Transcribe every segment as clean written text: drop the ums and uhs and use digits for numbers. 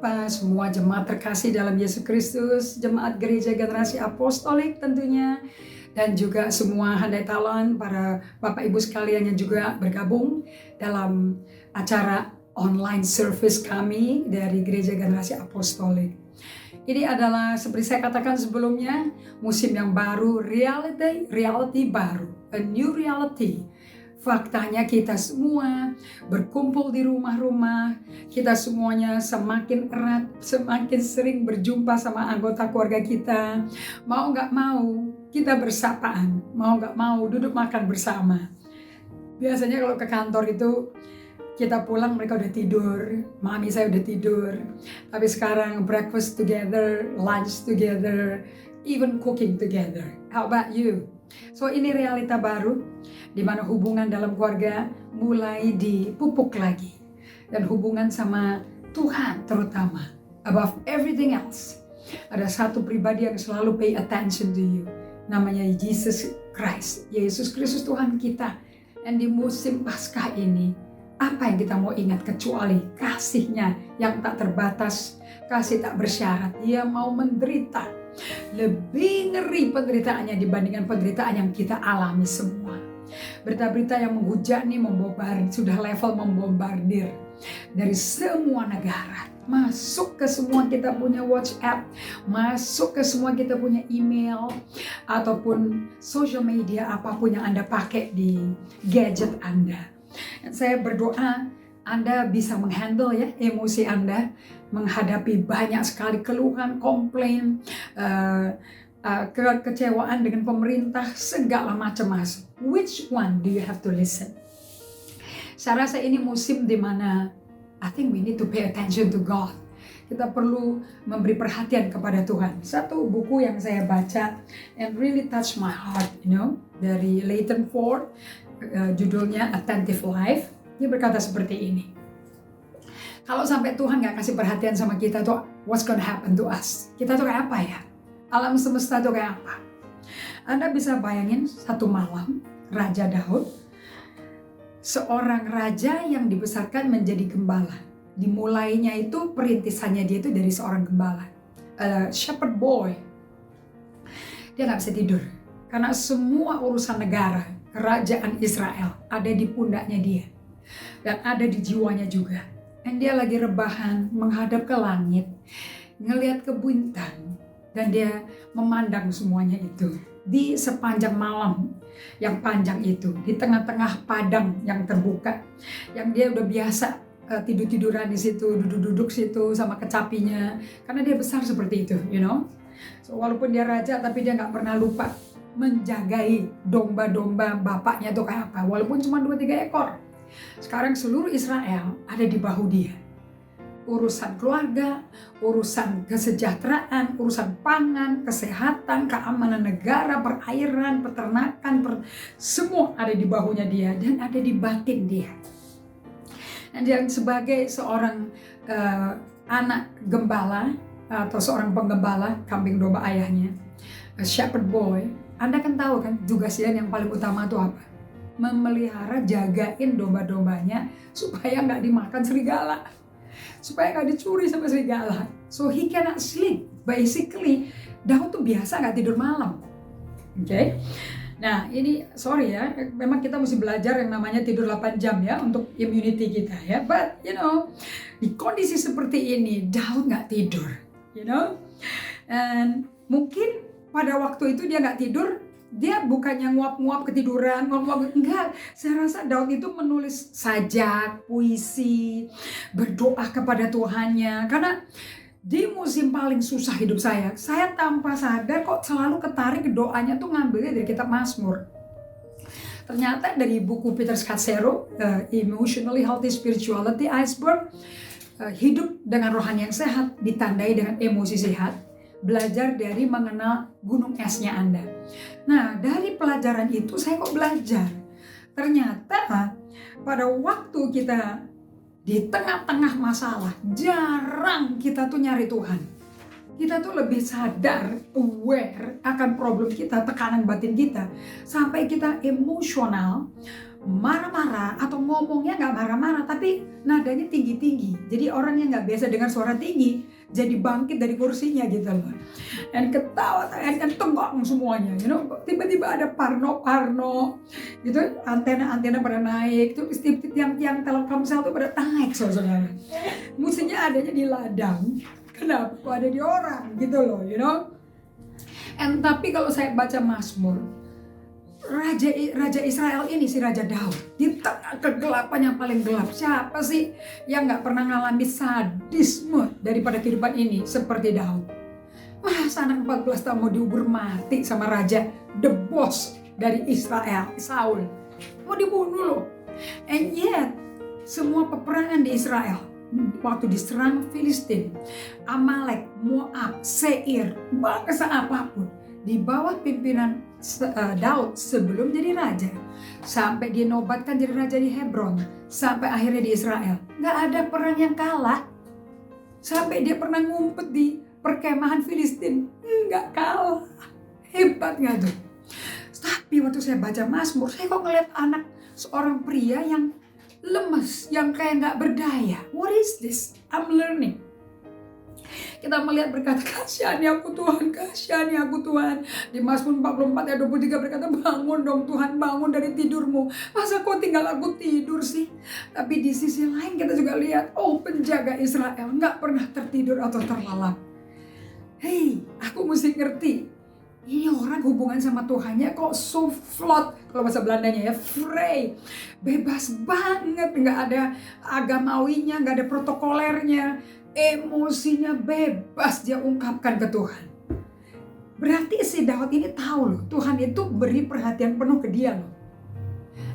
berjumpa semua jemaat terkasih dalam Yesus Kristus, jemaat Gereja Generasi Apostolik tentunya, dan juga semua handai talon, para Bapak Ibu sekalian yang juga bergabung dalam acara online service kami dari Gereja Generasi Apostolik. Ini adalah seperti saya katakan sebelumnya, musim yang baru, reality baru, a new reality. Faktanya kita semua berkumpul di rumah-rumah, kita semuanya semakin erat, semakin sering berjumpa sama anggota keluarga kita. Mau nggak mau, kita bersapaan, mau nggak mau duduk makan bersama. Biasanya kalau ke kantor itu, kita pulang mereka udah tidur, mami saya udah tidur. Tapi sekarang breakfast together, lunch together, even cooking together. How about you? So ini realita baru, di mana hubungan dalam keluarga mulai dipupuk lagi. Dan hubungan sama Tuhan terutama, above everything else. Ada satu pribadi yang selalu pay attention to you, namanya Jesus Christ, Yesus Kristus Tuhan kita. Dan di musim Paskah ini, apa yang kita mau ingat kecuali kasih-Nya yang tak terbatas, kasih tak bersyarat. Dia mau menderita. Lebih ngeri penderitaannya dibandingkan penderitaan yang kita alami semua. Berita-berita yang menghujani, membombardir, sudah level membombardir dari semua negara. Masuk ke semua kita punya WhatsApp, masuk ke semua kita punya email, ataupun social media apapun yang Anda pakai di gadget Anda. Dan saya berdoa Anda bisa menghandle ya emosi Anda, menghadapi banyak sekali keluhan, komplain, kekecewaan dengan pemerintah, segala macam masuk. Which one do you have to listen? Saya rasa ini musim di mana I think we need to pay attention to God. Kita perlu memberi perhatian kepada Tuhan. Satu buku yang saya baca and really touch my heart, dari Leighton Ford, judulnya Attentive Life. Dia berkata seperti ini. Kalau sampai Tuhan gak kasih perhatian sama kita tuh, what's gonna happen to us? Kita tuh kayak apa ya? Alam semesta tuh kayak apa? Anda bisa bayangin satu malam, Raja Daud, seorang raja yang dibesarkan menjadi gembala. Dimulainya itu, perintisannya dia itu dari seorang gembala, shepherd boy. Dia gak bisa tidur, karena semua urusan negara, kerajaan Israel ada di pundaknya dia. Dan ada di jiwanya juga. Dan dia lagi rebahan menghadap ke langit, ngelihat ke bintang, dan dia memandang semuanya itu di sepanjang malam yang panjang itu, di tengah-tengah padang yang terbuka, yang dia udah biasa tidur-tiduran di situ, duduk-duduk situ sama kecapinya, karena dia besar seperti itu, So, walaupun dia raja, tapi dia nggak pernah lupa menjagai domba-domba bapaknya tuh kayak apa, walaupun cuma 2-3 ekor. Sekarang seluruh Israel ada di bahu dia. Urusan keluarga, urusan kesejahteraan, urusan pangan, kesehatan, keamanan negara, perairan, peternakan, semua ada di bahunya dia dan ada di batin dia. Dan dia sebagai seorang anak gembala atau seorang penggembala kambing domba ayahnya, shepherd boy, Anda kan tahu kan tugasnya yang paling utama itu apa? Memelihara, jagain domba-dombanya supaya nggak dimakan serigala, supaya nggak dicuri sama serigala. So he cannot sleep. Basically, Daud tuh biasa nggak tidur malam. Oke? Nah ini sorry ya, memang kita mesti belajar yang namanya tidur 8 jam ya untuk immunity kita ya. But di kondisi seperti ini Daud nggak tidur, And mungkin pada waktu itu dia nggak tidur. Dia bukannya nguap-nguap ketiduran, enggak. Saya rasa Daud itu menulis sajak, puisi, berdoa kepada Tuhannya. Karena di musim paling susah hidup saya tanpa sadar kok selalu ketarik ke doanya tuh ngambilnya dari kitab Mazmur. Ternyata dari buku Peter Scazzero, Emotionally Healthy Spirituality Iceberg, hidup dengan rohani yang sehat ditandai dengan emosi sehat. Belajar dari mengenal gunung esnya Anda. Nah, dari pelajaran itu saya kok belajar. Ternyata pada waktu kita di tengah-tengah masalah, jarang kita tuh nyari Tuhan. Kita tuh lebih sadar, aware akan problem kita, tekanan batin kita. Sampai kita emosional, marah-marah atau ngomongnya nggak marah-marah tapi nadanya tinggi-tinggi. Jadi orang yang nggak biasa dengar suara tinggi jadi bangkit dari kursinya gitu loh. Dan ketawa dan tegang semuanya, tiba-tiba ada parno gitu, antena pada naik, tuh tiang-tiang Telkomsel tuh pada naik saudara. Mestinya adanya di ladang, kenapa kok ada di orang gitu loh, tapi kalau saya baca Mazmur, Raja Israel ini, si Raja Daud, di tengah kegelapan yang paling gelap, siapa sih yang gak pernah ngalami sadisme daripada kehidupan ini seperti Daud? Masa anak 14 tahun mau diubur mati sama Raja, the boss dari Israel, Saul, mau dibunuh loh. And yet, semua peperangan di Israel, waktu diserang Filistin, Amalek, Moab, Seir, bangsa apapun, di bawah pimpinan Daud sebelum jadi raja, sampai dia nobatkan jadi raja di Hebron, sampai akhirnya di Israel, nggak ada perang yang kalah. Sampai dia pernah ngumpet di perkemahan Filistin, nggak kalah. Hebat nggak tuh? Tapi waktu saya baca Mazmur, saya kok ngeliat anak seorang pria yang lemes, yang kayak nggak berdaya. What is this? I'm learning. Kita melihat berkata, kasihani aku Tuhan, kasihani aku Tuhan. Di Mazmur 44 ayat 23 berkata, bangun dong Tuhan, bangun dari tidurmu. Masa kau tinggal aku tidur sih? Tapi di sisi lain kita juga lihat, penjaga Israel nggak pernah tertidur atau terlelap. Hey, aku mesti ngerti. Ini orang hubungan sama Tuhannya kok so flot. Kalau bahasa Belandanya ya, free. Bebas banget, nggak ada agamawinya, nggak ada protokolernya. Emosinya bebas dia ungkapkan ke Tuhan. Berarti si Daud ini tahu loh, Tuhan itu beri perhatian penuh ke dia loh.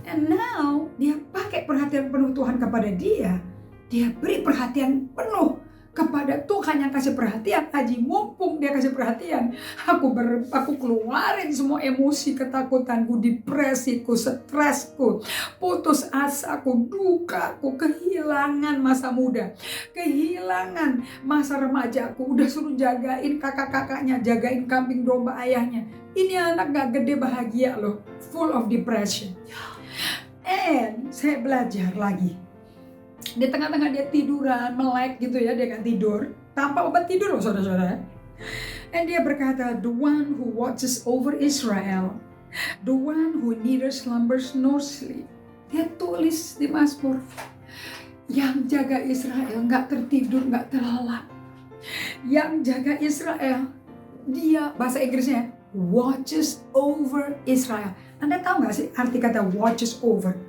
And now dia pakai perhatian penuh Tuhan kepada dia. Dia beri perhatian penuh kepada Tuhan yang kasih perhatian. Haji, mumpung dia kasih perhatian, aku keluarin semua emosi, ketakutanku, depresiku, stresku, putus asaku, dukaku, kehilangan masa muda, kehilangan masa remajaku. Udah suruh jagain kakak-kakaknya, jagain kambing domba ayahnya. Ini anak gak gede bahagia loh, full of depression. And saya belajar lagi. Di tengah-tengah dia tiduran, melek gitu ya, dia kan tidur tanpa obat tidur loh saudara-saudara. And dia berkata, the one who watches over Israel, the one who neither slumbers nor sleep. Dia tulis di Mazmur, yang jaga Israel nggak tertidur, nggak terlelap. Yang jaga Israel, dia bahasa Inggrisnya watches over Israel. Anda tahu nggak sih arti kata watches over?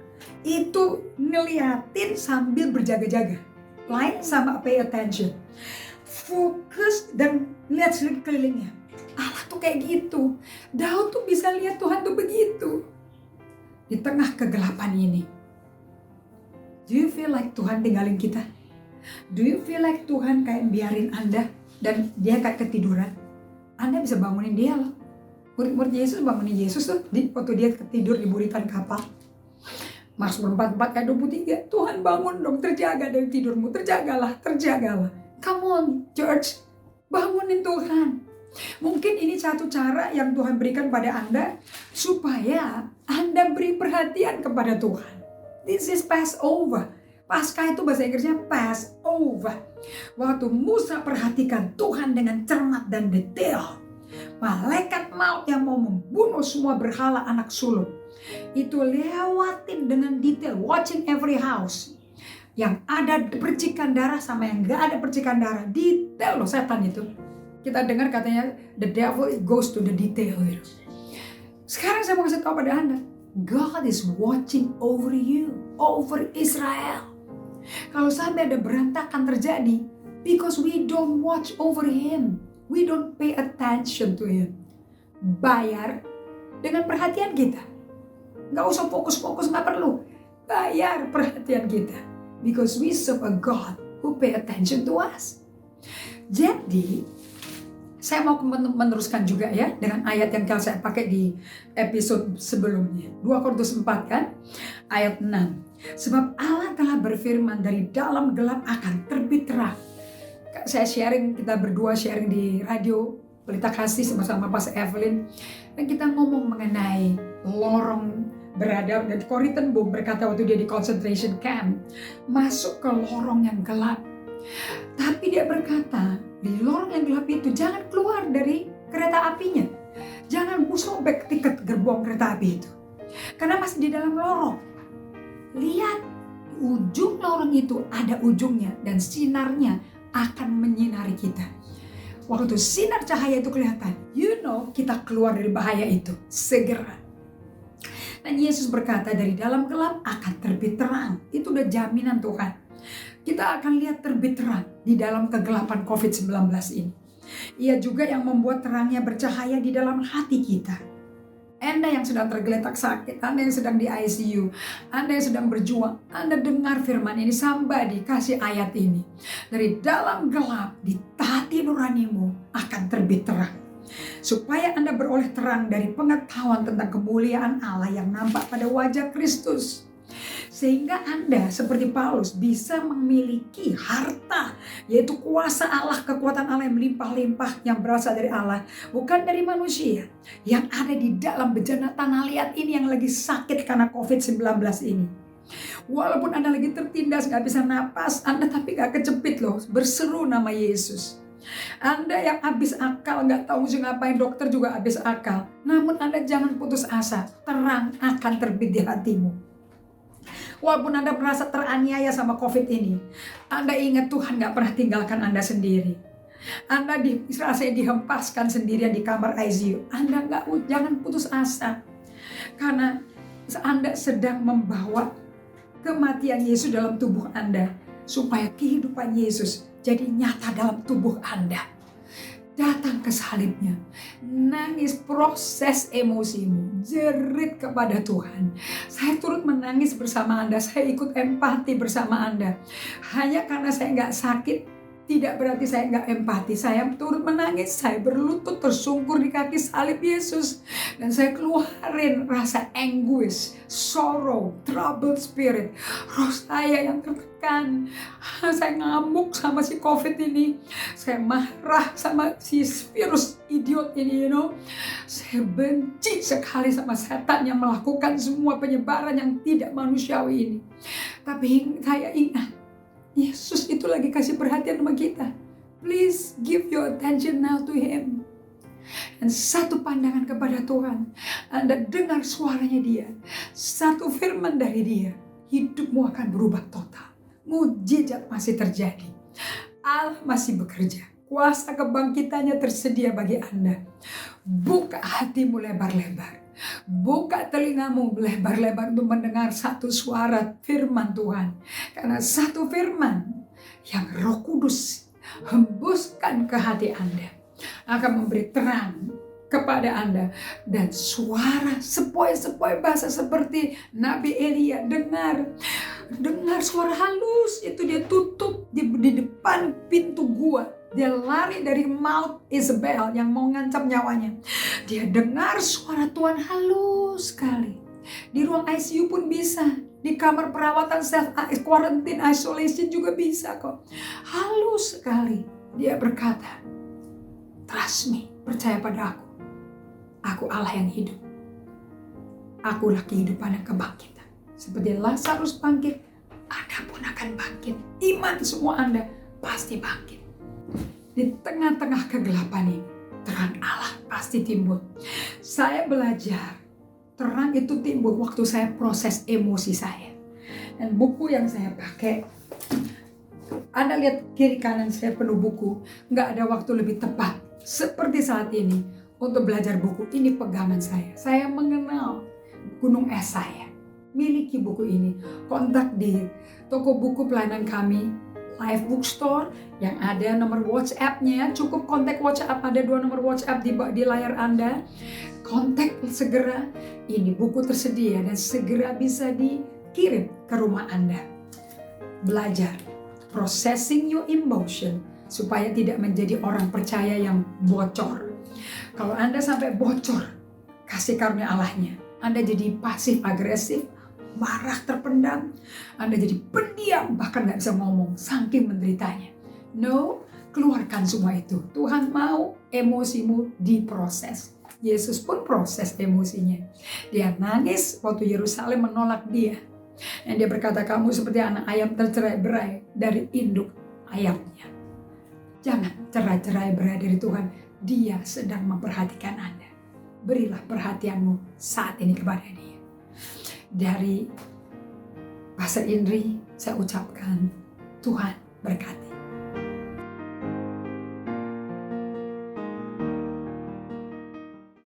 Itu ngeliatin sambil berjaga-jaga. Lain sama pay attention. Fokus dan lihat sekelilingnya. Allah tuh kayak gitu. Daud tuh bisa lihat Tuhan tuh begitu. Di tengah kegelapan ini. Do you feel like Tuhan tinggalin kita? Do you feel like Tuhan kayak biarin Anda dan dia kayak ketiduran? Anda bisa bangunin dia loh. Murid-murid Yesus bangunin Yesus tuh waktu dia ketidur di buritan kapal. Mazmur 44 ayat 23, Tuhan bangun dong, terjaga dari tidurmu, terjagalah. Come on church, bangunin Tuhan. Mungkin ini satu cara yang Tuhan berikan pada Anda supaya Anda beri perhatian kepada Tuhan. This is Passover. Paskah itu bahasa Inggrisnya Passover. Waktu Musa perhatikan Tuhan dengan cermat dan detail. Malaikat maut yang mau membunuh semua berhala anak sulung. Itu lewatin dengan detail, watching every house. Yang ada percikan darah sama yang gak ada percikan darah. Detail loh setan itu. Kita dengar katanya, the devil goes to the detail. Sekarang saya mau kasih tahu pada Anda, God is watching over you, over Israel. Kalau sampai ada berantakan terjadi, because we don't watch over Him. We don't pay attention to Him. Bayar dengan perhatian kita. Gak usah fokus-fokus, gak perlu. Bayar perhatian kita. Because we serve a God who pay attention to us. Jadi, saya mau meneruskan juga ya dengan ayat yang saya pakai di episode sebelumnya. 2 Korintus 4 kan, ayat 6. Sebab Allah telah berfirman, dari dalam gelap akan terbit terang. Saya sharing, kita berdua sharing di radio Pelita Kasih bersama Pas Evelyn, dan kita ngomong mengenai lorong berada, dan Corrie ten Boom berkata waktu dia di concentration camp, masuk ke lorong yang gelap. Tapi dia berkata, di lorong yang gelap itu jangan keluar dari kereta apinya. Jangan sobek tiket gerbong kereta api itu. Karena masih di dalam lorong. Lihat, ujung lorong itu ada ujungnya dan sinarnya akan menyinari kita. Waktu sinar cahaya itu kelihatan, kita keluar dari bahaya itu segera. Dan Yesus berkata, dari dalam gelap akan terbit terang. Itu udah jaminan Tuhan. Kita akan lihat terbit terang di dalam kegelapan COVID-19 ini. Ia juga yang membuat terangnya bercahaya di dalam hati kita. Anda yang sedang tergeletak sakit, Anda yang sedang di ICU, Anda yang sedang berjuang, Anda dengar firman ini, somebody kasih ayat ini. Dari dalam gelap di hati nuranimu akan terbit terang. Supaya Anda beroleh terang dari pengetahuan tentang kemuliaan Allah yang nampak pada wajah Kristus. Sehingga Anda seperti Paulus bisa memiliki harta, yaitu kuasa Allah, kekuatan Allah yang melimpah-limpah yang berasal dari Allah, bukan dari manusia, yang ada di dalam bejana tanah liat ini yang lagi sakit karena COVID-19 ini. Walaupun Anda lagi tertindas, gak bisa napas, Anda tapi gak kecepit loh, berseru nama Yesus. Anda yang habis akal, gak tahu mesti ngapain, dokter juga habis akal. Namun Anda jangan putus asa, terang akan terbit di hatimu. Walaupun Anda merasa teraniaya sama COVID ini, Anda ingat Tuhan gak pernah tinggalkan Anda sendiri. Anda rasanya dihempaskan sendirian di kamar ICU. Anda jangan putus asa. Karena Anda sedang membawa kematian Yesus dalam tubuh Anda. Supaya kehidupan Yesus jadi nyata dalam tubuh Anda. Datang ke salibnya, nangis, proses emosimu, jerit kepada Tuhan. Saya turut menangis bersama Anda, saya ikut empati bersama Anda. Hanya karena saya nggak sakit, tidak berarti saya nggak empati. Saya turut menangis, saya berlutut tersungkur di kaki salib Yesus. Dan saya keluarin rasa anguish, sorrow, troubled spirit. Roh saya yang tertekan. Saya ngamuk sama si COVID ini. Saya marah sama si virus idiot ini, Saya benci sekali sama setan yang melakukan semua penyebaran yang tidak manusiawi ini. Tapi saya ingat, Yesus itu lagi kasih perhatian sama kita. Please give your attention now to Him. Dan satu pandangan kepada Tuhan. Anda dengar suaranya Dia. Satu firman dari Dia. Hidupmu akan berubah total. Mujizat masih terjadi. Allah masih bekerja. Kuasa kebangkitannya tersedia bagi Anda. Buka hatimu lebar-lebar. Buka telingamu lebar-lebar untuk mendengar satu suara firman Tuhan. Karena satu firman yang Roh Kudus hembuskan ke hati Anda akan memberi terang kepada Anda. Dan suara sepoi-sepoi bahasa seperti Nabi Elia, dengar suara halus itu, dia tutup di depan pintu gua. Dia lari dari maut Isabel yang mau ngancam nyawanya. Dia dengar suara Tuhan halus sekali. Di ruang ICU pun bisa. Di kamar perawatan self quarantine isolation juga bisa kok. Halus sekali. Dia berkata, trust me, percaya pada aku. Aku Allah yang hidup. Akulah kehidupan dan kebangkitan. Seperti Lazarus bangkit, Anda pun akan bangkit. Iman semua Anda pasti bangkit. Di tengah-tengah kegelapan ini, terang Allah pasti timbul. Saya belajar, terang itu timbul waktu saya proses emosi saya. Dan buku yang saya pakai, Anda lihat kiri kanan saya penuh buku. Nggak ada waktu lebih tepat seperti saat ini untuk belajar buku. Ini pegangan saya. Saya mengenal gunung es saya. Miliki buku ini. Kontak di toko buku pelayanan kami, Live Bookstore, yang ada nomor WhatsApp-nya. Cukup kontak WhatsApp, ada 2 nomor WhatsApp di layar Anda. Kontak segera. Ini buku tersedia dan segera bisa dikirim ke rumah Anda. Belajar processing your emotion supaya tidak menjadi orang percaya yang bocor. Kalau Anda sampai bocor kasih karunia Allahnya, Anda jadi pasif agresif, marah terpendam, Anda jadi pendiam, bahkan gak bisa ngomong saking menderitanya. No, keluarkan semua itu. Tuhan mau emosimu diproses. Yesus pun proses emosinya. Dia nangis waktu Yerusalem menolak dia. Dan dia berkata, kamu seperti anak ayam tercerai-berai dari induk ayamnya. Jangan cerai-berai dari Tuhan. Dia sedang memperhatikan Anda. Berilah perhatianmu saat ini kepada dia. Dari Pastor Indri, saya ucapkan Tuhan berkati.